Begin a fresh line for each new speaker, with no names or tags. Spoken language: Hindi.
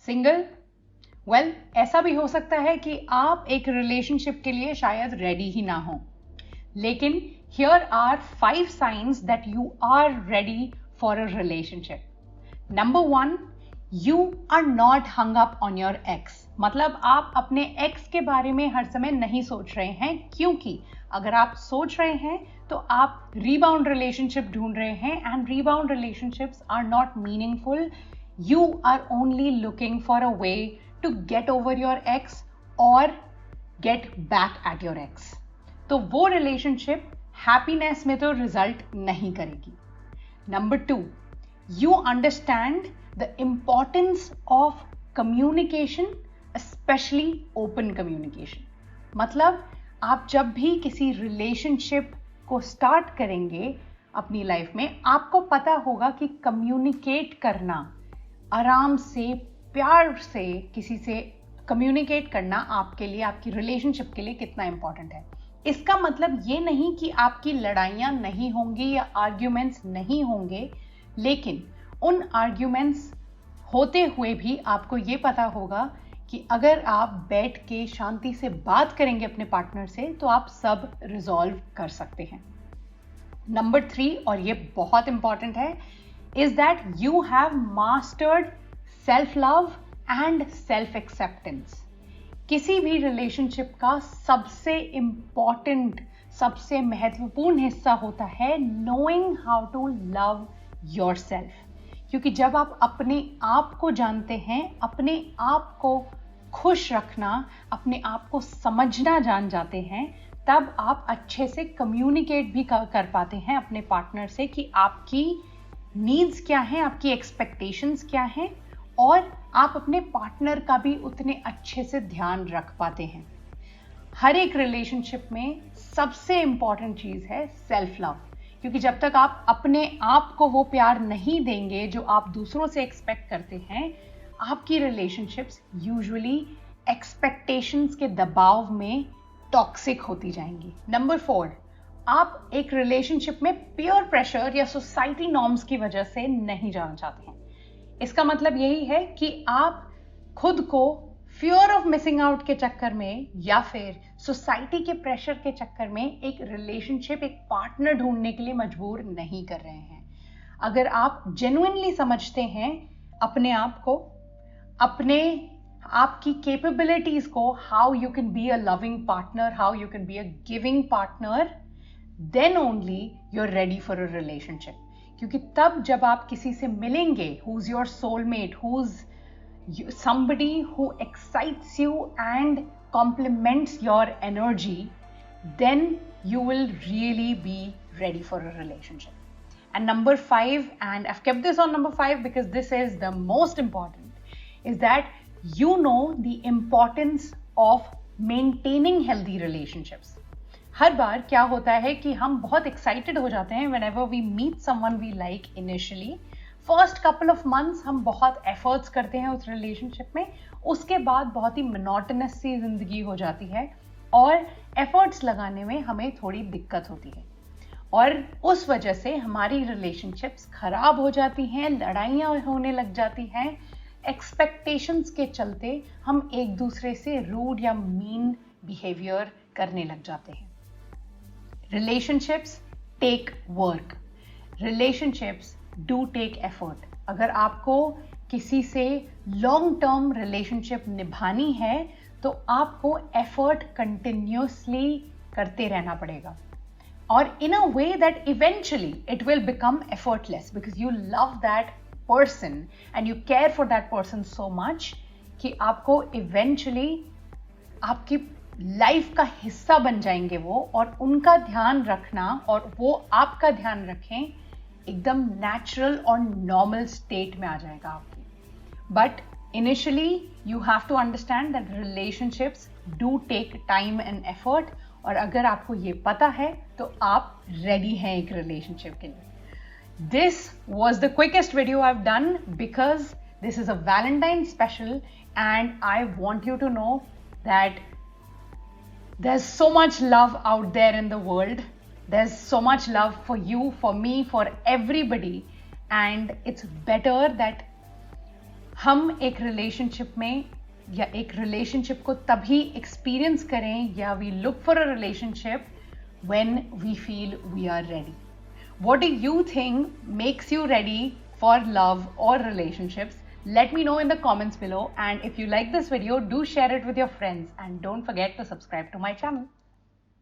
सिंगल? वेल, ऐसा भी हो सकता है कि आप एक रिलेशनशिप के लिए शायद रेडी ही ना हो, लेकिन here are 5 signs that you are ready for a relationship. Number 1, you are not hung up on your ex. मतलब आप अपने एक्स के बारे में हर समय नहीं सोच रहे हैं, क्योंकि अगर आप सोच रहे हैं तो आप रीबाउंड रिलेशनशिप ढूंढ रहे हैं, and rebound relationships are not meaningful. You are only looking for a way to get over your ex or get back at your ex. तो वो रिलेशनशिप हैप्पीनेस में तो रिजल्ट नहीं करेगी। Number 2, you understand the importance of communication, especially open communication. मतलब आप जब भी किसी रिलेशनशिप को स्टार्ट करेंगे अपनी लाइफ में, आपको पता होगा कि कम्युनिकेट करना, आराम से, प्यार से किसी से कम्युनिकेट करना आपके लिए, आपकी रिलेशनशिप के लिए कितना इंपॉर्टेंट है। इसका मतलब ये नहीं कि आपकी लड़ाइयाँ नहीं होंगी या आर्ग्यूमेंट्स नहीं होंगे, लेकिन उन आर्ग्यूमेंट्स होते हुए भी आपको ये पता होगा कि अगर आप बैठ के शांति से बात करेंगे अपने पार्टनर से तो आप सब रिजॉल्व कर सकते हैं। नंबर 3, और ये बहुत इंपॉर्टेंट है, is that you have mastered self-love and self-acceptance. किसी भी रिलेशनशिप का सबसे इम्पॉर्टेंट, सबसे महत्वपूर्ण हिस्सा होता है knowing how to love yourself. क्योंकि जब आप अपने आप को जानते हैं, अपने आप को खुश रखना, अपने आप को समझना जान जाते हैं, तब आप अच्छे से कम्युनिकेट भी कर पाते हैं अपने पार्टनर से कि आपकी नीड्स क्या हैं, आपकी एक्सपेक्टेशंस क्या हैं, और आप अपने पार्टनर का भी उतने अच्छे से ध्यान रख पाते हैं। हर एक रिलेशनशिप में सबसे इंपॉर्टेंट चीज़ है सेल्फ लव, क्योंकि जब तक आप अपने आप को वो प्यार नहीं देंगे जो आप दूसरों से एक्सपेक्ट करते हैं, आपकी रिलेशनशिप्स यूजुअली एक्सपेक्टेशंस के दबाव में टॉक्सिक होती जाएंगी। नंबर 4, आप एक रिलेशनशिप में पीयर प्रेशर या सोसाइटी नॉर्म्स की वजह से नहीं जाना चाहते हैं। इसका मतलब यही है कि आप खुद को फियर ऑफ मिसिंग आउट के चक्कर में या फिर सोसाइटी के प्रेशर के चक्कर में एक रिलेशनशिप, एक पार्टनर ढूंढने के लिए मजबूर नहीं कर रहे हैं। अगर आप जेन्युइनली समझते हैं अपने आप को, अपने आपकी कैपेबिलिटीज को, how you can be a loving partner, how you can be a giving partner, then only you're ready for a relationship. क्योंकि तब जब आप किसी से मिलेंगे who's your soulmate, who's somebody who excites you and complements your energy, then you will really be ready for a relationship. And number 5, and I've kept this on number 5 because this is the most important, is that you know the importance of maintaining healthy relationships. हर बार क्या होता है कि हम बहुत एक्साइटेड हो जाते हैं whenever we meet someone we like initially. First couple of months हम बहुत एफर्ट्स करते हैं उस रिलेशनशिप में, उसके बाद बहुत ही मोनोटोनस सी जिंदगी हो जाती है और एफर्ट्स लगाने में हमें थोड़ी दिक्कत होती है, और उस वजह से हमारी रिलेशनशिप्स खराब हो जाती हैं, लड़ाइयाँ होने लग जाती हैं। एक्सपेक्टेशंस के चलते हम एक दूसरे से रूड या मीन बिहेवियर करने लग जाते हैं। Relationships take work. Relationships do take effort. अगर आपको किसी से लॉन्ग टर्म रिलेशनशिप निभानी है तो आपको एफर्ट कंटिन्यूसली करते रहना पड़ेगा, और in a way that eventually it will become effortless because you love that person and you care for that person so much कि आपको इवेंचुअली आपकी लाइफ का हिस्सा बन जाएंगे वो, और उनका ध्यान रखना और वो आपका ध्यान रखें एकदम नेचुरल और नॉर्मल स्टेट में आ जाएगा आपकी। But initially you have to understand that relationships do take time and effort, और अगर आपको ये पता है तो आप रेडी हैं एक रिलेशनशिप के लिए। This was the quickest video I have done because this is a Valentine special and I want you to know that there's so much love out there in the world. There's so much love for you, for me, for everybody, and it's better that हम एक रिलेशनशिप में या एक रिलेशनशिप को तभी एक्सपीरियंस करें या we look for a relationship when we feel we are ready. What do you think makes you ready for love or relationships? Let me know in the comments below, and if you like this video, do share it with your friends and don't forget to subscribe to my channel.